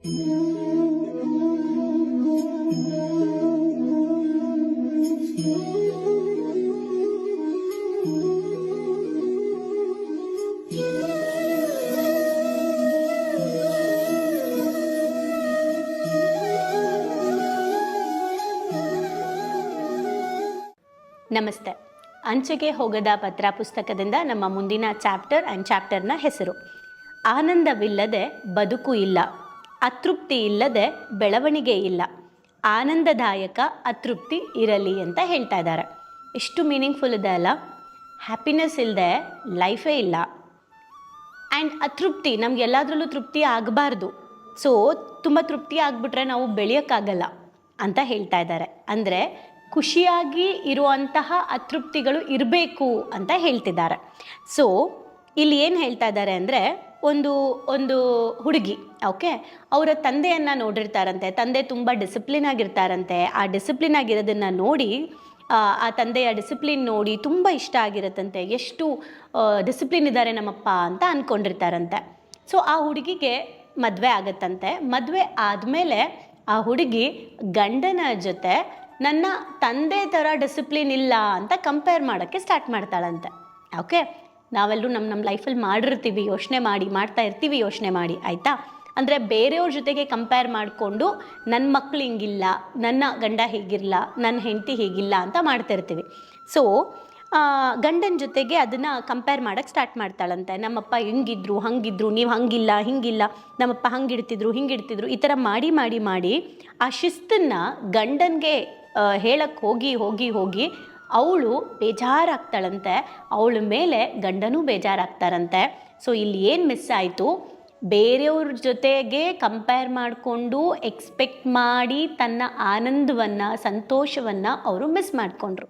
ನಮಸ್ತೆ. ಅಂಚೆಗೆ ಹೋಗದ ಪತ್ರ ಪುಸ್ತಕದಿಂದ ನಮ್ಮ ಮುಂದಿನ ಚಾಪ್ಟರ್ನ ಹೆಸರು ಆನಂದವಿಲ್ಲದೆ ಬದುಕು ಇಲ್ಲ, ಅತೃಪ್ತಿ ಇಲ್ಲದೆ ಬೆಳವಣಿಗೆ ಇಲ್ಲ, ಆನಂದದಾಯಕ ಅತೃಪ್ತಿ ಇರಲಿ ಅಂತ ಹೇಳ್ತಾ ಇದ್ದಾರೆ. ಎಷ್ಟು ಮೀನಿಂಗ್ಫುಲ್ ಇದೆ ಅಲ್ಲ. ಹ್ಯಾಪಿನೆಸ್ ಇಲ್ಲದೆ ಲೈಫೇ ಇಲ್ಲ. ಆ್ಯಂಡ್ ಅತೃಪ್ತಿ, ನಮಗೆಲ್ಲದರಲ್ಲೂ ತೃಪ್ತಿ ಆಗಬಾರ್ದು. ಸೊ ತುಂಬ ತೃಪ್ತಿ ಆಗಿಬಿಟ್ರೆ ನಾವು ಬೆಳೆಯೋಕ್ಕಾಗಲ್ಲ ಅಂತ ಹೇಳ್ತಾ ಇದ್ದಾರೆ. ಅಂದರೆ ಖುಷಿಯಾಗಿ ಇರುವಂತಹ ಅತೃಪ್ತಿಗಳು ಇರಬೇಕು ಅಂತ ಹೇಳ್ತಿದ್ದಾರೆ. ಸೊ ಇಲ್ಲಿ ಏನು ಹೇಳ್ತಾ ಇದ್ದಾರೆ ಅಂದರೆ, ಒಂದು ಹುಡುಗಿ, ಓಕೆ, ಅವರ ತಂದೆಯನ್ನು ನೋಡಿರ್ತಾರಂತೆ. ತಂದೆ ತುಂಬ ಡಿಸಿಪ್ಲಿನ್ ಆಗಿರ್ತಾರಂತೆ. ಆ ಡಿಸಿಪ್ಲಿನ್ ಆಗಿರೋದನ್ನು ನೋಡಿ, ಆ ತಂದೆಯ ಡಿಸಿಪ್ಲಿನ್ ನೋಡಿ ತುಂಬ ಇಷ್ಟ ಆಗಿರುತ್ತಂತೆ. ಎಷ್ಟು ಡಿಸಿಪ್ಲಿನ್ ಇದ್ದಾರೆ ನಮ್ಮಪ್ಪ ಅಂತ ಅಂದ್ಕೊಂಡಿರ್ತಾರಂತೆ. ಸೊ ಆ ಹುಡುಗಿಗೆ ಮದುವೆ ಆಗುತ್ತಂತೆ. ಮದುವೆ ಆದಮೇಲೆ ಆ ಹುಡುಗಿ ಗಂಡನ ಜೊತೆ ನನ್ನ ತಂದೆ ಥರ ಡಿಸಿಪ್ಲಿನ್ ಇಲ್ಲ ಅಂತ ಕಂಪೇರ್ ಮಾಡೋಕ್ಕೆ ಸ್ಟಾರ್ಟ್ ಮಾಡ್ತಾಳಂತೆ. ಓಕೆ, ನಾವೆಲ್ಲರೂ ನಮ್ಮ ಲೈಫಲ್ಲಿ ಮಾಡಿರ್ತೀವಿ, ಮಾಡ್ತಾ ಇರ್ತೀವಿ ಯೋಚನೆ ಮಾಡಿ, ಆಯಿತಾ? ಅಂದರೆ ಬೇರೆಯವ್ರ ಜೊತೆಗೆ ಕಂಪೇರ್ ಮಾಡಿಕೊಂಡು ನನ್ನ ಮಕ್ಕಳು ಹಿಂಗಿಲ್ಲ, ನನ್ನ ಗಂಡ ಹೀಗಿರಲ್ಲ, ನನ್ನ ಹೆಂಡತಿ ಹೀಗಿಲ್ಲ ಅಂತ ಮಾಡ್ತಿರ್ತೀವಿ. ಸೊ ಗಂಡನ ಜೊತೆಗೆ ಅದನ್ನು ಕಂಪೇರ್ ಮಾಡೋಕ್ಕೆ ಸ್ಟಾರ್ಟ್ ಮಾಡ್ತಾಳಂತೆ. ನಮ್ಮಪ್ಪ ಹಂಗಿದ್ರು, ನೀವು ಹಿಂಗಿಲ್ಲ, ನಮ್ಮಪ್ಪ ಹಿಂಗಿಡ್ತಿದ್ರು, ಈ ಥರ ಮಾಡಿ ಆ ಶಿಸ್ತನ್ನು ಗಂಡನಿಗೆ ಹೇಳಕ್ಕೆ ಹೋಗಿ ಅವಳು ಬೇಜಾರಾಗ್ತಾಳಂತೆ. ಅವಳ ಮೇಲೆ ಗಂಡನೂ ಬೇಜಾರಾಗ್ತಾರಂತೆ. ಸೊ ಇಲ್ಲಿ ಏನು ಮಿಸ್ ಆಯಿತು, ಬೇರೆಯವ್ರ ಜೊತೆಗೆ ಕಂಪೇರ್ ಮಾಡಿಕೊಂಡು ಎಕ್ಸ್ಪೆಕ್ಟ್ ಮಾಡಿ ತನ್ನ ಆನಂದವನ್ನು, ಸಂತೋಷವನ್ನು ಅವರು ಮಿಸ್ ಮಾಡಿಕೊಂಡ್ರು.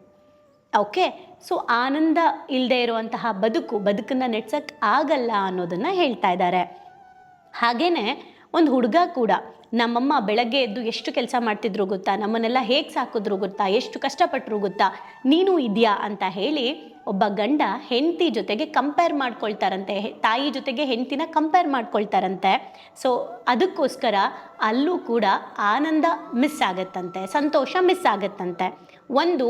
ಓಕೆ, ಸೊ ಆನಂದ ಇಲ್ಲದೆ ಇರುವಂತಹ ಬದುಕನ್ನು ನೆಡ್ಸಕ್ಕೆ ಆಗಲ್ಲ ಅನ್ನೋದನ್ನು ಹೇಳ್ತಾ ಇದ್ದಾರೆ. ಹಾಗೆಯೇ ಒಂದು ಹುಡುಗ ಕೂಡ, ನಮ್ಮಮ್ಮ ಬೆಳಗ್ಗೆ ಎದ್ದು ಎಷ್ಟು ಕೆಲಸ ಮಾಡ್ತಿದ್ರು ಗೊತ್ತಾ, ನಮ್ಮನ್ನೆಲ್ಲ ಹೇಗೆ ಸಾಕಿದ್ರು ಗೊತ್ತಾ, ಎಷ್ಟು ಕಷ್ಟಪಟ್ಟರು ಗೊತ್ತಾ, ನೀನು ಇದೆಯಾ ಅಂತ ಹೇಳಿ ಒಬ್ಬ ಗಂಡ ಹೆಂಡತಿ ಜೊತೆಗೆ ಕಂಪೇರ್ ಮಾಡ್ಕೊಳ್ತಾರಂತೆ. ತಾಯಿ ಜೊತೆಗೆ ಹೆಂಡತಿನ ಕಂಪೇರ್ ಮಾಡ್ಕೊಳ್ತಾರಂತೆ. ಸೊ ಅದಕ್ಕೋಸ್ಕರ ಅಲ್ಲೂ ಕೂಡ ಆನಂದ ಮಿಸ್ ಆಗತ್ತಂತೆ, ಸಂತೋಷ ಮಿಸ್ ಆಗತ್ತಂತೆ. ಒಂದು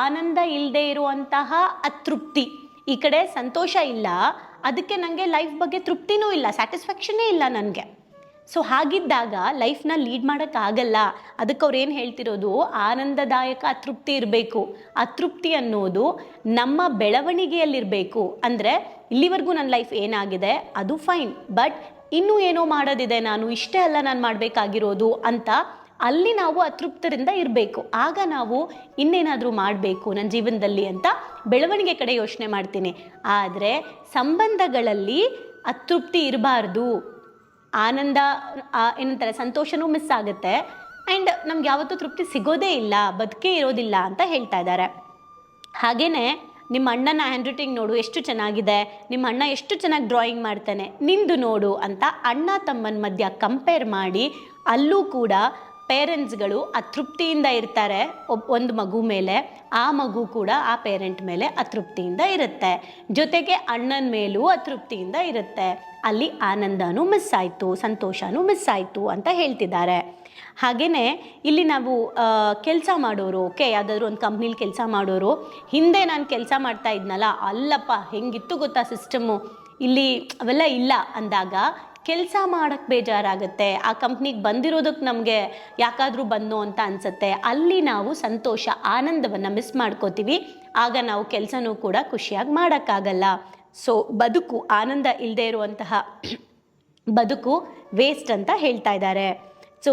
ಆನಂದ ಇಲ್ಲದೆ ಇರುವಂತಹ ಅತೃಪ್ತಿ, ಈ ಕಡೆ ಸಂತೋಷ ಇಲ್ಲ, ಅದಕ್ಕೆ ನನಗೆ ಲೈಫ್ ಬಗ್ಗೆ ತೃಪ್ತಿನೂ ಇಲ್ಲ, ಸ್ಯಾಟಿಸ್ಫ್ಯಾಕ್ಷನ್ನೇ ಇಲ್ಲ ನನಗೆ. ಸೊ ಹಾಗಿದ್ದಾಗ ಲೈಫ್ನ ಲೀಡ್ ಮಾಡೋಕ್ಕಾಗಲ್ಲ. ಅದಕ್ಕೆ ಅವ್ರು ಏನು ಹೇಳ್ತಿರೋದು, ಆನಂದದಾಯಕ ಅತೃಪ್ತಿ ಇರಬೇಕು. ಅತೃಪ್ತಿ ಅನ್ನೋದು ನಮ್ಮ ಬೆಳವಣಿಗೆಯಲ್ಲಿರಬೇಕು. ಅಂದರೆ ಇಲ್ಲಿವರೆಗೂ ನನ್ನ ಲೈಫ್ ಏನಾಗಿದೆ ಅದು ಫೈನ್, ಬಟ್ ಇನ್ನೂ ಏನೋ ಮಾಡೋದಿದೆ, ನಾನು ಇಷ್ಟೇ ಅಲ್ಲ ನಾನು ಮಾಡಬೇಕಾಗಿರೋದು ಅಂತ ಅಲ್ಲಿ ನಾವು ಅತೃಪ್ತರಿಂದ ಇರಬೇಕು. ಆಗ ನಾವು ಇನ್ನೇನಾದರೂ ಮಾಡಬೇಕು ನನ್ನ ಜೀವನದಲ್ಲಿ ಅಂತ ಬೆಳವಣಿಗೆ ಕಡೆ ಯೋಚನೆ ಮಾಡ್ತೀನಿ. ಆದರೆ ಸಂಬಂಧಗಳಲ್ಲಿ ಅತೃಪ್ತಿ ಇರಬಾರ್ದು. ಆನಂದ ಏನಂತಾರೆ, ಸಂತೋಷನೂ ಮಿಸ್ ಆಗುತ್ತೆ. ಆ್ಯಂಡ್ ನಮ್ಗೆ ಯಾವತ್ತೂ ತೃಪ್ತಿ ಸಿಗೋದೇ ಇಲ್ಲ, ಬದುಕೇ ಇರೋದಿಲ್ಲ ಅಂತ ಹೇಳ್ತಾ ಇದ್ದಾರೆ. ಹಾಗೆಯೇ ನಿಮ್ಮ ಅಣ್ಣನ ಹ್ಯಾಂಡ್ ರೈಟಿಂಗ್ ನೋಡು ಎಷ್ಟು ಚೆನ್ನಾಗಿದೆ, ನಿಮ್ಮ ಅಣ್ಣ ಎಷ್ಟು ಚೆನ್ನಾಗಿ ಡ್ರಾಯಿಂಗ್ ಮಾಡ್ತಾನೆ, ನಿಂದು ನೋಡು ಅಂತ ಅಣ್ಣ ತಮ್ಮನ ಮಧ್ಯ ಕಂಪೇರ್ ಮಾಡಿ ಅಲ್ಲೂ ಕೂಡ ಪೇರೆಂಟ್ಸ್ಗಳು ಅತೃಪ್ತಿಯಿಂದ ಇರ್ತಾರೆ ಒಂದು ಮಗು ಮೇಲೆ. ಆ ಮಗು ಕೂಡ ಆ ಪೇರೆಂಟ್ ಮೇಲೆ ಅತೃಪ್ತಿಯಿಂದ ಇರುತ್ತೆ, ಜೊತೆಗೆ ಅಣ್ಣನ ಮೇಲೂ ಅತೃಪ್ತಿಯಿಂದ ಇರುತ್ತೆ. ಅಲ್ಲಿ ಆನಂದನೂ ಮಿಸ್ ಆಯಿತು, ಸಂತೋಷನೂ ಮಿಸ್ ಆಯಿತು ಅಂತ ಹೇಳ್ತಿದ್ದಾರೆ. ಹಾಗೆಯೇ ಇಲ್ಲಿ ನಾವು ಕೆಲಸ ಮಾಡೋರು, ಓಕೆ, ಯಾವುದಾದ್ರೂ ಒಂದು ಕಂಪ್ನಿಲಿ ಕೆಲಸ ಮಾಡೋರು, ಹಿಂದೆ ನಾನು ಕೆಲಸ ಮಾಡ್ತಾ ಇದ್ನಲ್ಲ, ಅಲ್ಲಪ್ಪ ಹೆಂಗಿತ್ತು ಗೊತ್ತಾ ಸಿಸ್ಟಮು, ಇಲ್ಲಿ ಅವೆಲ್ಲ ಇಲ್ಲ ಅಂದಾಗ ಕೆಲಸ ಮಾಡೋಕ್ಕೆ ಬೇಜಾರಾಗುತ್ತೆ. ಆ ಕಂಪ್ನಿಗೆ ಬಂದಿರೋದಕ್ಕೆ ನಮಗೆ ಯಾಕಾದರೂ ಬಂದೋ ಅಂತ ಅನಿಸುತ್ತೆ. ಅಲ್ಲಿ ನಾವು ಸಂತೋಷ, ಆನಂದವನ್ನು ಮಿಸ್ ಮಾಡ್ಕೋತೀವಿ. ಆಗ ನಾವು ಕೆಲಸನೂ ಕೂಡ ಖುಷಿಯಾಗಿ ಮಾಡೋಕ್ಕಾಗಲ್ಲ. ಸೊ ಬದುಕು, ಆನಂದ ಇಲ್ಲದೆ ಇರುವಂತಹ ಬದುಕು ವೇಸ್ಟ್ ಅಂತ ಹೇಳ್ತಾ ಇದ್ದಾರೆ. ಸೊ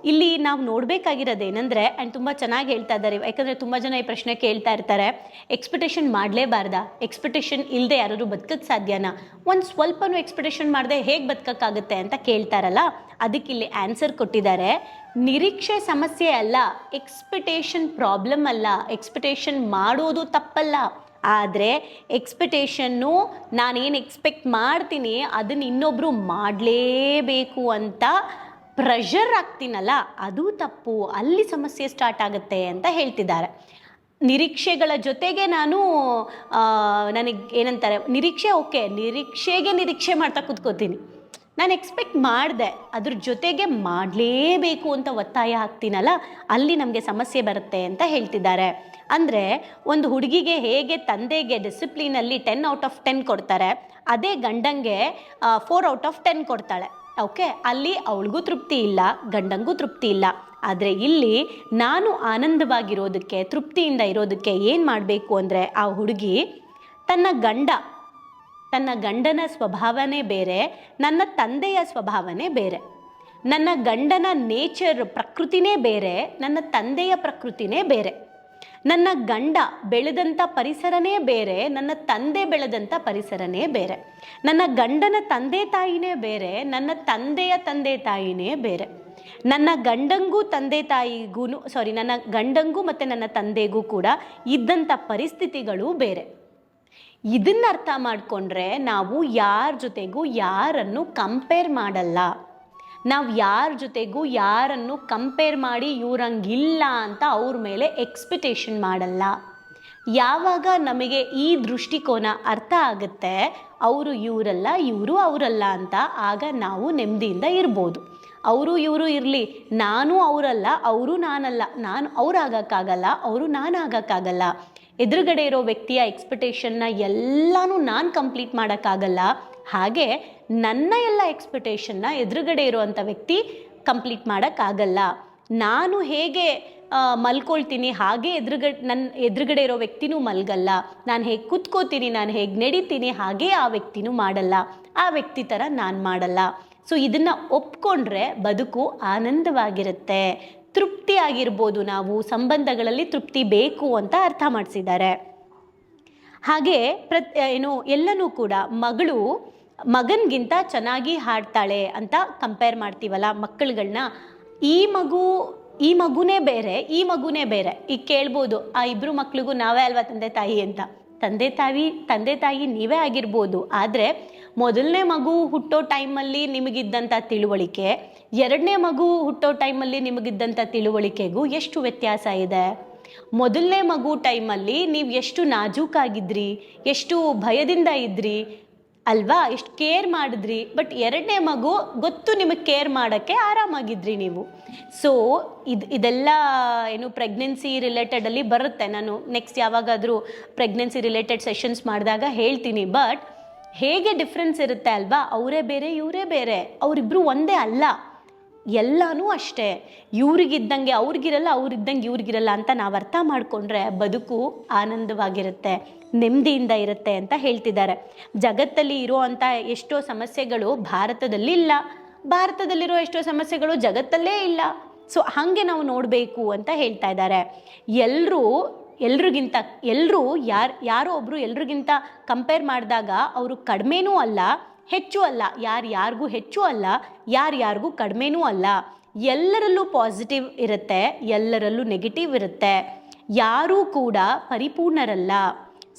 ಇಲ್ಲಿ ನಾವು ನೋಡಬೇಕಾಗಿರೋದೇನೆಂದರೆ, ಆ್ಯಂಡ್ ತುಂಬ ಚೆನ್ನಾಗಿ ಹೇಳ್ತಾ ಇದ್ದಾರೆ, ಯಾಕಂದರೆ ತುಂಬ ಜನ ಈ ಪ್ರಶ್ನೆ ಕೇಳ್ತಾ ಇರ್ತಾರೆ, ಎಕ್ಸ್ಪೆಕ್ಟೇಷನ್ ಮಾಡಲೇಬಾರ್ದಾ? ಎಕ್ಸ್ಪೆಕ್ಟೇಷನ್ ಇಲ್ಲದೆ ಯಾರಾದರೂ ಬದುಕಕ್ಕೆ ಸಾಧ್ಯನಾ? ಒಂದು ಸ್ವಲ್ಪನೂ ಎಕ್ಸ್ಪೆಕ್ಟೇಷನ್ ಮಾಡದೆ ಹೇಗೆ ಬದುಕೋಕ್ಕಾಗುತ್ತೆ ಅಂತ ಕೇಳ್ತಾರಲ್ಲ, ಅದಕ್ಕೆ ಇಲ್ಲಿ ಆನ್ಸರ್ ಕೊಟ್ಟಿದ್ದಾರೆ. ನಿರೀಕ್ಷೆ ಸಮಸ್ಯೆ ಅಲ್ಲ, ಎಕ್ಸ್ಪೆಕ್ಟೇಷನ್ ಪ್ರಾಬ್ಲಮ್ ಅಲ್ಲ. ಎಕ್ಸ್ಪೆಕ್ಟೇಷನ್ ಮಾಡೋದು ತಪ್ಪಲ್ಲ, ಆದರೆ ಎಕ್ಸ್ಪೆಕ್ಟೇಷನ್ನು ನಾನೇನು ಎಕ್ಸ್ಪೆಕ್ಟ್ ಮಾಡ್ತೀನಿ ಅದನ್ನು ಇನ್ನೊಬ್ಬರು ಮಾಡಲೇಬೇಕು ಅಂತ ಪ್ರೆಷರ್ ಆಗ್ತೀನಲ್ಲ, ಅದು ತಪ್ಪು. ಅಲ್ಲಿ ಸಮಸ್ಯೆ ಸ್ಟಾರ್ಟ್ ಆಗುತ್ತೆ ಅಂತ ಹೇಳ್ತಿದ್ದಾರೆ. ನಿರೀಕ್ಷೆಗಳ ಜೊತೆಗೆ ನನಗೆ ಏನಂತಾರೆ, ನಿರೀಕ್ಷೆ ಓಕೆ, ನಿರೀಕ್ಷೆ ಮಾಡ್ತಾ ಕೂತ್ಕೋತೀನಿ, ನಾನು ಎಕ್ಸ್ಪೆಕ್ಟ್ ಮಾಡಿದೆ, ಅದ್ರ ಜೊತೆಗೆ ಮಾಡಲೇಬೇಕು ಅಂತ ಒತ್ತಾಯ ಹಾಕ್ತೀನಲ್ಲ, ಅಲ್ಲಿ ನಮಗೆ ಸಮಸ್ಯೆ ಬರುತ್ತೆ ಅಂತ ಹೇಳ್ತಿದ್ದಾರೆ. ಅಂದರೆ ಒಂದು ಹುಡುಗಿಗೆ ಹೇಗೆ ತಂದೆಗೆ ಡಿಸಿಪ್ಲಿನಲ್ಲಿ 10/10 ಕೊಡ್ತಾರೆ, ಅದೇ ಗಂಡಂಗೆ 4/10 ಕೊಡ್ತಾಳೆ. ಓಕೆ, ಅಲ್ಲಿ ಅವಳಿಗೂ ತೃಪ್ತಿ ಇಲ್ಲ, ಗಂಡಂಗೂ ತೃಪ್ತಿ ಇಲ್ಲ. ಆದರೆ ಇಲ್ಲಿ ನಾನು ಆನಂದವಾಗಿರೋದಕ್ಕೆ, ತೃಪ್ತಿಯಿಂದ ಇರೋದಕ್ಕೆ ಏನು ಮಾಡಬೇಕು ಅಂದರೆ, ಆ ಹುಡುಗಿ ತನ್ನ ಗಂಡನ ಸ್ವಭಾವನೇ ಬೇರೆ, ನನ್ನ ತಂದೆಯ ಸ್ವಭಾವನೇ ಬೇರೆ. ನನ್ನ ಗಂಡನ ನೇಚರ್, ಪ್ರಕೃತಿನೇ ಬೇರೆ, ನನ್ನ ತಂದೆಯ ಪ್ರಕೃತಿನೇ ಬೇರೆ. ನನ್ನ ಗಂಡ ಬೆಳೆದಂಥ ಪರಿಸರನೇ ಬೇರೆ, ನನ್ನ ತಂದೆ ಬೆಳೆದಂಥ ಪರಿಸರನೇ ಬೇರೆ. ನನ್ನ ಗಂಡನ ತಂದೆ ತಾಯಿನೇ ಬೇರೆ, ನನ್ನ ತಂದೆಯ ತಂದೆ ತಾಯಿನೇ ಬೇರೆ. ನನ್ನ ಗಂಡಂಗೂ ನನ್ನ ಗಂಡಂಗೂ ಮತ್ತು ನನ್ನ ತಂದೆಗೂ ಕೂಡ ಇದ್ದಂಥ ಪರಿಸ್ಥಿತಿಗಳು ಬೇರೆ. ಇದನ್ನ ಅರ್ಥ ಮಾಡಿಕೊಂಡ್ರೆ ನಾವು ಯಾರ ಜೊತೆಗೂ ಯಾರನ್ನು ಕಂಪೇರ್ ಮಾಡಲ್ಲ. ನಾವು ಯಾರ ಜೊತೆಗೂ ಯಾರನ್ನು ಕಂಪೇರ್ ಮಾಡಿ ಇವ್ರಂಗಿಲ್ಲ ಅಂತ ಅವ್ರ ಮೇಲೆ ಎಕ್ಸ್ಪೆಕ್ಟೇಷನ್ ಮಾಡಲ್ಲ. ಯಾವಾಗ ನಮಗೆ ಈ ದೃಷ್ಟಿಕೋನ ಅರ್ಥ ಆಗುತ್ತೆ, ಅವರು ಇವರಲ್ಲ, ಇವರು ಅವರಲ್ಲ ಅಂತ, ಆಗ ನಾವು ನೆಮ್ಮದಿಯಿಂದ ಇರ್ಬೋದು. ಅವರು ಇವರು ಇರಲಿ, ನಾನು ಅವರಲ್ಲ, ಅವರು ನಾನಲ್ಲ, ನಾನು ಅವ್ರಾಗಕ್ಕಾಗಲ್ಲ, ಅವರು ನಾನಾಗಕ್ಕಾಗಲ್ಲ. ಎದುರುಗಡೆ ಇರೋ ವ್ಯಕ್ತಿಯ ಎಕ್ಸ್ಪೆಕ್ಟೇಷನ್ನ ಎಲ್ಲನೂ ನಾನು ಕಂಪ್ಲೀಟ್ ಮಾಡೋಕ್ಕಾಗಲ್ಲ. ಹಾಗೆ ನನ್ನ ಎಲ್ಲ ಎಕ್ಸ್ಪೆಕ್ಟೇಷನ್ನ ಎದುರುಗಡೆ ಇರೋವಂಥ ವ್ಯಕ್ತಿ ಕಂಪ್ಲೀಟ್ ಮಾಡೋಕ್ಕಾಗಲ್ಲ. ನಾನು ಹೇಗೆ ಮಲ್ಕೊಳ್ತೀನಿ ಹಾಗೆ ನನ್ನ ಎದುರುಗಡೆ ಇರೋ ವ್ಯಕ್ತಿನೂ ಮಲ್ಗಲ್ಲ. ನಾನು ಹೇಗೆ ಕೂತ್ಕೋತೀನಿ, ನಾನು ಹೇಗೆ ನಡೀತೀನಿ ಹಾಗೇ ಆ ವ್ಯಕ್ತಿನೂ ಮಾಡಲ್ಲ, ಆ ವ್ಯಕ್ತಿ ಥರ ನಾನು ಮಾಡಲ್ಲ. ಸೊ ಇದನ್ನು ಒಪ್ಕೊಂಡ್ರೆ ಬದುಕು ಆನಂದವಾಗಿರುತ್ತೆ, ತೃಪ್ತಿ ಆಗಿರ್ಬೋದು. ನಾವು ಸಂಬಂಧಗಳಲ್ಲಿ ತೃಪ್ತಿ ಬೇಕು ಅಂತ ಅರ್ಥ ಮಾಡಿಸಿದ್ದಾರೆ. ಹಾಗೆ ಎಲ್ಲನೂ ಕೂಡ ಮಗನಿಗಿಂತ ಚೆನ್ನಾಗಿ ಹಾಡ್ತಾಳೆ ಅಂತ ಕಂಪೇರ್ ಮಾಡ್ತೀವಲ್ಲ ಮಕ್ಕಳುಗಳನ್ನ. ಈ ಮಗುನೇ ಬೇರೆ, ಈ ಮಗುನೇ ಬೇರೆ. ಈಗ ಕೇಳ್ಬೋದು, ಆ ಇಬ್ಬರು ಮಕ್ಳಿಗೂ ನಾವೇ ಅಲ್ವಾ ತಂದೆ ತಾಯಿ ಅಂತ. ತಂದೆ ತಾಯಿ ನೀವೇ ಆಗಿರ್ಬೋದು, ಆದರೆ ಮೊದಲನೇ ಮಗು ಹುಟ್ಟೋ ಟೈಮಲ್ಲಿ ನಿಮಗಿದ್ದಂಥ ತಿಳುವಳಿಕೆ, ಎರಡನೇ ಮಗು ಹುಟ್ಟೋ ಟೈಮಲ್ಲಿ ನಿಮಗಿದ್ದಂಥ ತಿಳುವಳಿಕೆಗೂ ಎಷ್ಟು ವ್ಯತ್ಯಾಸ ಇದೆ. ಮೊದಲನೇ ಮಗು ಟೈಮಲ್ಲಿ ನೀವು ಎಷ್ಟು ನಾಜೂಕಾಗಿದ್ರಿ, ಎಷ್ಟು ಭಯದಿಂದ ಇದ್ರಿ ಅಲ್ವಾ, ಎಷ್ಟು ಕೇರ್ ಮಾಡಿದ್ರಿ. ಬಟ್ ಎರಡನೇ ಮಗು ಗೊತ್ತು ನಿಮಗೆ ಕೇರ್ ಮಾಡೋಕ್ಕೆ, ಆರಾಮಾಗಿದ್ರಿ ನೀವು. ಸೊ ಇದೆಲ್ಲ ಪ್ರೆಗ್ನೆನ್ಸಿ ರಿಲೇಟೆಡಲ್ಲಿ ಬರುತ್ತೆ. ನಾನು ನೆಕ್ಸ್ಟ್ ಯಾವಾಗಾದರೂ ಪ್ರೆಗ್ನೆನ್ಸಿ ರಿಲೇಟೆಡ್ ಸೆಷನ್ಸ್ ಮಾಡಿದಾಗ ಹೇಳ್ತೀನಿ. ಬಟ್ ಹೇಗೆ ಡಿಫ್ರೆನ್ಸ್ ಇರುತ್ತೆ ಅಲ್ವಾ, ಅವರೇ ಬೇರೆ ಇವರೇ ಬೇರೆ, ಅವರಿಬ್ಬರು ಒಂದೇ ಅಲ್ಲ. ಎಲ್ಲನೂ ಅಷ್ಟೇ, ಇವ್ರಿಗಿದ್ದಂಗೆ ಅವ್ರಿಗಿರಲ್ಲ, ಅವ್ರಿದ್ದಂಗೆ ಇವ್ರಿಗಿರಲ್ಲ ಅಂತ ನಾವು ಅರ್ಥ ಮಾಡಿಕೊಂಡ್ರೆ ಬದುಕು ಆನಂದವಾಗಿರುತ್ತೆ, ನೆಮ್ಮದಿಯಿಂದ ಇರುತ್ತೆ ಅಂತ ಹೇಳ್ತಿದ್ದಾರೆ. ಜಗತ್ತಲ್ಲಿ ಇರುವಂಥ ಎಷ್ಟೋ ಸಮಸ್ಯೆಗಳು ಭಾರತದಲ್ಲಿ ಇಲ್ಲ, ಭಾರತದಲ್ಲಿರೋ ಎಷ್ಟೋ ಸಮಸ್ಯೆಗಳು ಜಗತ್ತಲ್ಲೇ ಇಲ್ಲ. ಸೊ ಹಾಗೆ ನಾವು ನೋಡಬೇಕು ಅಂತ ಹೇಳ್ತಾ ಇದ್ದಾರೆ. ಎಲ್ಲರೂ ಯಾರೋ ಒಬ್ಬರು ಎಲ್ರಿಗಿಂತ ಕಂಪೇರ್ ಮಾಡಿದಾಗ ಅವರು ಕಡಿಮೆನೂ ಅಲ್ಲ, ಹೆಚ್ಚು ಅಲ್ಲ. ಯಾರಿಗೂ ಹೆಚ್ಚು ಅಲ್ಲ, ಯಾರಿಗೂ ಕಡಿಮೆನೂ ಅಲ್ಲ. ಎಲ್ಲರಲ್ಲೂ ಪಾಸಿಟಿವ್ ಇರುತ್ತೆ, ಎಲ್ಲರಲ್ಲೂ ನೆಗೆಟಿವ್ ಇರುತ್ತೆ. ಯಾರೂ ಕೂಡ ಪರಿಪೂರ್ಣರಲ್ಲ.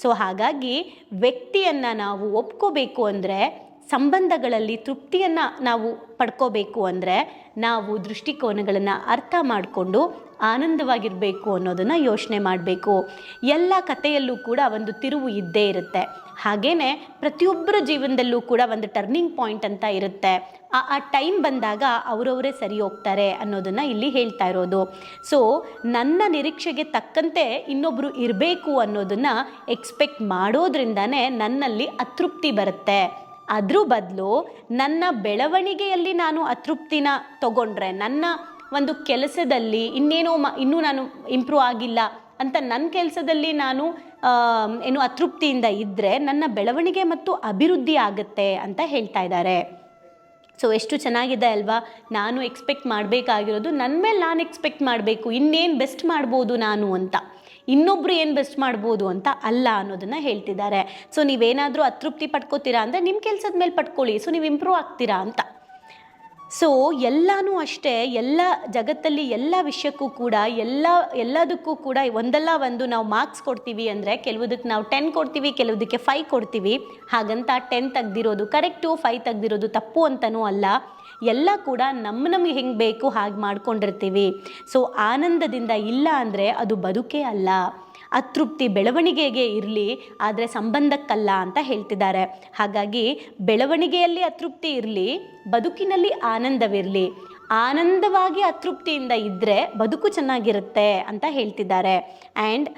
ಸೊ ಹಾಗಾಗಿ ವ್ಯಕ್ತಿಯನ್ನು ನಾವು ಒಪ್ಕೋಬೇಕು ಅಂದರೆ, ಸಂಬಂಧಗಳಲ್ಲಿ ತೃಪ್ತಿಯನ್ನು ನಾವು ಪಡ್ಕೋಬೇಕು ಅಂದರೆ, ನಾವು ದೃಷ್ಟಿಕೋನಗಳನ್ನು ಅರ್ಥ ಮಾಡಿಕೊಂಡು ಆನಂದವಾಗಿರಬೇಕು ಅನ್ನೋದನ್ನು ಯೋಚನೆ ಮಾಡಬೇಕು. ಎಲ್ಲ ಕಥೆಯಲ್ಲೂ ಕೂಡ ಒಂದು ತಿರುವು ಇದ್ದೇ ಇರುತ್ತೆ. ಹಾಗೆಯೇ ಪ್ರತಿಯೊಬ್ಬರ ಜೀವನದಲ್ಲೂ ಕೂಡ ಒಂದು ಟರ್ನಿಂಗ್ ಪಾಯಿಂಟ್ ಅಂತ ಇರುತ್ತೆ. ಆ ಟೈಮ್ ಬಂದಾಗ ಅವರವರೇ ಸರಿ ಹೋಗ್ತಾರೆ ಅನ್ನೋದನ್ನು ಇಲ್ಲಿ ಹೇಳ್ತಾ ಇರೋದು. ಸೊ ನನ್ನ ನಿರೀಕ್ಷೆಗೆ ತಕ್ಕಂತೆ ಇನ್ನೊಬ್ಬರು ಇರಬೇಕು ಅನ್ನೋದನ್ನು ಎಕ್ಸ್ಪೆಕ್ಟ್ ಮಾಡೋದ್ರಿಂದನೇ ನನ್ನಲ್ಲಿ ಅತೃಪ್ತಿ ಬರುತ್ತೆ. ಅದ್ರ ಬದಲು ನನ್ನ ಬೆಳವಣಿಗೆಯಲ್ಲಿ ನಾನು ಅತೃಪ್ತಿನ ತಗೊಂಡ್ರೆ, ನನ್ನ ಒಂದು ಕೆಲಸದಲ್ಲಿ ಇನ್ನೂ ನಾನು ಇಂಪ್ರೂವ್ ಆಗಿಲ್ಲ ಅಂತ ನನ್ನ ಕೆಲಸದಲ್ಲಿ ನಾನು ಅತೃಪ್ತಿಯಿಂದ ಇದ್ದರೆ ನನ್ನ ಬೆಳವಣಿಗೆ ಮತ್ತು ಅಭಿವೃದ್ಧಿ ಆಗುತ್ತೆ ಅಂತ ಹೇಳ್ತಾ ಇದ್ದಾರೆ. ಸೊ ಎಷ್ಟು ಚೆನ್ನಾಗಿದೆ ಅಲ್ವಾ. ನಾನು ಎಕ್ಸ್ಪೆಕ್ಟ್ ಮಾಡಬೇಕಾಗಿರೋದು ನನ್ನ ಮೇಲೆ ನಾನು ಎಕ್ಸ್ಪೆಕ್ಟ್ ಮಾಡಬೇಕು, ಇನ್ನೇನು ಬೆಸ್ಟ್ ಮಾಡ್ಬೋದು ನಾನು ಅಂತ, ಇನ್ನೊಬ್ರು ಏನು ಬೆಸ್ಟ್ ಮಾಡ್ಬೋದು ಅಂತ ಅಲ್ಲ ಅನ್ನೋದನ್ನು ಹೇಳ್ತಿದ್ದಾರೆ. ಸೊ ನೀವೇನಾದರೂ ಅತೃಪ್ತಿ ಪಡ್ಕೋತೀರಾ ಅಂದರೆ ನಿಮ್ಮ ಕೆಲಸದ ಮೇಲೆ ಪಡ್ಕೊಳ್ಳಿ, ಸೊ ನೀವು ಇಂಪ್ರೂವ್ ಆಗ್ತೀರಾ ಅಂತ. ಸೊ ಎಲ್ಲನೂ ಅಷ್ಟೇ, ಎಲ್ಲ ಜಗತ್ತಲ್ಲಿ ಎಲ್ಲ ವಿಷಯಕ್ಕೂ ಕೂಡ ಎಲ್ಲದಕ್ಕೂ ಕೂಡ ಒಂದಲ್ಲ ಒಂದು ನಾವು ಮಾರ್ಕ್ಸ್ ಕೊಡ್ತೀವಿ ಅಂದರೆ, ಕೆಲವುದಕ್ಕೆ ನಾವು 10 ಕೊಡ್ತೀವಿ, ಕೆಲವುದಕ್ಕೆ 5 ಕೊಡ್ತೀವಿ. ಹಾಗಂತ 10 ತೆಗ್ದಿರೋದು ಕರೆಕ್ಟು, 5 ತೆಗ್ದಿರೋದು ತಪ್ಪು ಅಂತನೂ ಅಲ್ಲ. ಎಲ್ಲ ಕೂಡ ನಮಗೆ ಹೆಂಗೆ ಬೇಕು ಹಾಗೆ ಮಾಡ್ಕೊಂಡಿರ್ತೀವಿ. ಸೊ ಆನಂದದಿಂದ ಇಲ್ಲ ಅಂದರೆ ಅದು ಬದುಕೇ ಅಲ್ಲ. ಅತೃಪ್ತಿ ಬೆಳವಣಿಗೆಗೆ ಇರಲಿ, ಆದರೆ ಸಂಬಂಧಕ್ಕಲ್ಲ ಅಂತ ಹೇಳ್ತಿದ್ದಾರೆ. ಹಾಗಾಗಿ ಬೆಳವಣಿಗೆಯಲ್ಲಿ ಅತೃಪ್ತಿ ಇರಲಿ, ಬದುಕಿನಲ್ಲಿ ಆನಂದವಿರಲಿ. ಆನಂದವಾಗಿ ಅತೃಪ್ತಿಯಿಂದ ಇದ್ದರೆ ಬದುಕು ಚೆನ್ನಾಗಿರುತ್ತೆ ಅಂತ ಹೇಳ್ತಿದ್ದಾರೆ. ಆ್ಯಂಡ್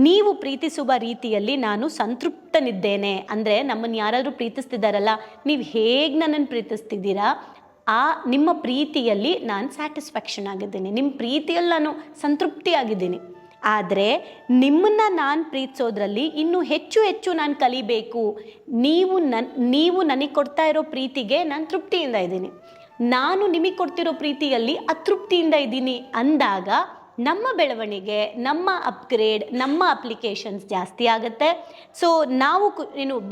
ನೀವು ಪ್ರೀತಿಸುವ ರೀತಿಯಲ್ಲಿ ನಾನು ಸಂತೃಪ್ತನಿದ್ದೇನೆ. ಅಂದರೆ ನಮ್ಮನ್ನು ಯಾರಾದರೂ ಪ್ರೀತಿಸ್ತಿದ್ದಾರಲ್ಲ, ನೀವು ಹೇಗೆ ನನ್ನನ್ನು ಪ್ರೀತಿಸ್ತಿದ್ದೀರಾ ಆ ನಿಮ್ಮ ಪ್ರೀತಿಯಲ್ಲಿ ನಾನು ಸ್ಯಾಟಿಸ್ಫ್ಯಾಕ್ಷನ್ ಆಗಿದ್ದೀನಿ, ನಿಮ್ಮ ಪ್ರೀತಿಯಲ್ಲಿ ನಾನು ಸಂತೃಪ್ತಿ ಆಗಿದ್ದೀನಿ. ಆದರೆ ನಿಮ್ಮನ್ನು ನಾನು ಪ್ರೀತಿಸೋದ್ರಲ್ಲಿ ಇನ್ನೂ ಹೆಚ್ಚು ಹೆಚ್ಚು ನಾನು ಕಲಿಬೇಕು. ನೀವು ನನಗೆ ಕೊಡ್ತಾ ಇರೋ ಪ್ರೀತಿಗೆ ನಾನು ತೃಪ್ತಿಯಿಂದ ಇದ್ದೀನಿ, ನಾನು ನಿಮಗೆ ಕೊಡ್ತಿರೋ ಪ್ರೀತಿಯಲ್ಲಿ ಅತೃಪ್ತಿಯಿಂದ ಇದ್ದೀನಿ ಅಂದಾಗ ನಮ್ಮ ಬೆಳವಣಿಗೆ, ನಮ್ಮ ಅಪ್ಗ್ರೇಡ್, ನಮ್ಮ ಅಪ್ಲಿಕೇಶನ್ಸ್ ಜಾಸ್ತಿ ಆಗುತ್ತೆ. ಸೊ ನಾವು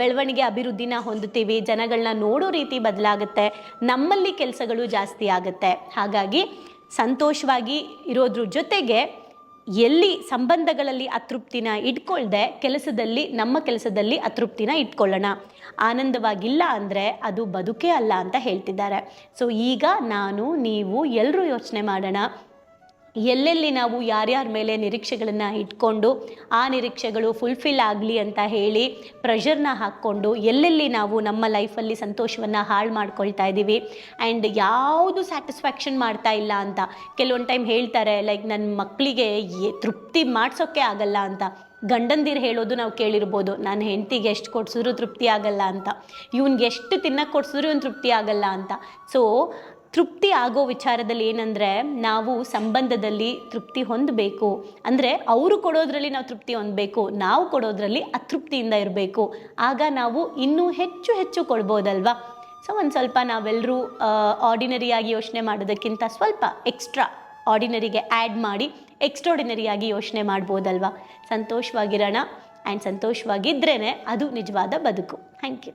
ಬೆಳವಣಿಗೆ ಅಭಿವೃದ್ಧಿನ ಹೊಂದುತ್ತೀವಿ, ಜನಗಳನ್ನ ನೋಡೋ ರೀತಿ ಬದಲಾಗುತ್ತೆ, ನಮ್ಮಲ್ಲಿ ಕೆಲಸಗಳು ಜಾಸ್ತಿ ಆಗುತ್ತೆ. ಹಾಗಾಗಿ ಸಂತೋಷವಾಗಿ ಇರೋದ್ರ ಜೊತೆಗೆ ಎಲ್ಲಿ ಸಂಬಂಧಗಳಲ್ಲಿ ಅತೃಪ್ತಿನ ಇಟ್ಕೊಳ್ದೆ ನಮ್ಮ ಕೆಲಸದಲ್ಲಿ ಅತೃಪ್ತಿನ ಇಟ್ಕೊಳ್ಳೋಣ. ಆನಂದವಾಗಿಲ್ಲ ಅಂದರೆ ಅದು ಬದುಕೇ ಅಲ್ಲ ಅಂತ ಹೇಳ್ತಿದ್ದಾರೆ. ಸೊ ಈಗ ನೀವು ಎಲ್ಲರೂ ಯೋಚನೆ ಮಾಡೋಣ, ಎಲ್ಲೆಲ್ಲಿ ನಾವು ಯಾರ್ಯಾರ ಮೇಲೆ ನಿರೀಕ್ಷೆಗಳನ್ನು ಇಟ್ಕೊಂಡು ಆ ನಿರೀಕ್ಷೆಗಳು ಫುಲ್ಫಿಲ್ ಆಗಲಿ ಅಂತ ಹೇಳಿ ಪ್ರೆಷರ್ನ ಹಾಕ್ಕೊಂಡು ಎಲ್ಲೆಲ್ಲಿ ನಾವು ನಮ್ಮ ಲೈಫಲ್ಲಿ ಸಂತೋಷವನ್ನು ಹಾಳು ಮಾಡ್ಕೊಳ್ತಾ ಇದ್ದೀವಿ ಆ್ಯಂಡ್ ಯಾವುದು ಸ್ಯಾಟಿಸ್ಫ್ಯಾಕ್ಷನ್ ಮಾಡ್ತಾ ಇಲ್ಲ ಅಂತ. ಕೆಲವೊಂದು ಟೈಮ್ ಹೇಳ್ತಾರೆ, ಲೈಕ್ ನನ್ನ ಮಕ್ಕಳಿಗೆ ತೃಪ್ತಿ ಮಾಡಿಸೋಕ್ಕೆ ಆಗಲ್ಲ ಅಂತ. ಗಂಡಂದಿರು ಹೇಳೋದು ನಾವು ಕೇಳಿರ್ಬೋದು, ನಾನು ಹೆಂಡತಿಗೆ ಎಷ್ಟು ಕೊಡ್ಸಿದ್ರು ತೃಪ್ತಿ ಆಗಲ್ಲ ಅಂತ, ಇವ್ನಿಗೆ ಎಷ್ಟು ತಿನ್ನಕ್ಕೆ ಕೊಡ್ಸಿದ್ರು ಇವ್ನು ತೃಪ್ತಿ ಆಗಲ್ಲ ಅಂತ. ಸೊ ತೃಪ್ತಿ ಆಗೋ ವಿಚಾರದಲ್ಲಿ ಏನಂದರೆ, ನಾವು ಸಂಬಂಧದಲ್ಲಿ ತೃಪ್ತಿ ಹೊಂದಬೇಕು. ಅಂದರೆ ಅವರು ಕೊಡೋದ್ರಲ್ಲಿ ನಾವು ತೃಪ್ತಿ ಹೊಂದಬೇಕು, ನಾವು ಕೊಡೋದ್ರಲ್ಲಿ ಅತೃಪ್ತಿಯಿಂದ ಇರಬೇಕು. ಆಗ ನಾವು ಇನ್ನೂ ಹೆಚ್ಚು ಹೆಚ್ಚು ಕೊಡ್ಬೋದಲ್ವಾ. ಸೊ ಒಂದು ಸ್ವಲ್ಪ ನಾವೆಲ್ಲರೂ ಆರ್ಡಿನರಿಯಾಗಿ ಯೋಚನೆ ಮಾಡೋದಕ್ಕಿಂತ ಸ್ವಲ್ಪ ಎಕ್ಸ್ಟ್ರಾ ಆರ್ಡಿನರಿಗೆ ಆ್ಯಡ್ ಮಾಡಿ ಎಕ್ಸ್ಟ್ರಾರ್ಡಿನರಿಯಾಗಿ ಯೋಚನೆ ಮಾಡ್ಬೋದಲ್ವಾ. ಸಂತೋಷವಾಗಿರೋಣ ಆ್ಯಂಡ್ ಸಂತೋಷವಾಗಿದ್ರೇ ಅದು ನಿಜವಾದ ಬದುಕು. Thank you.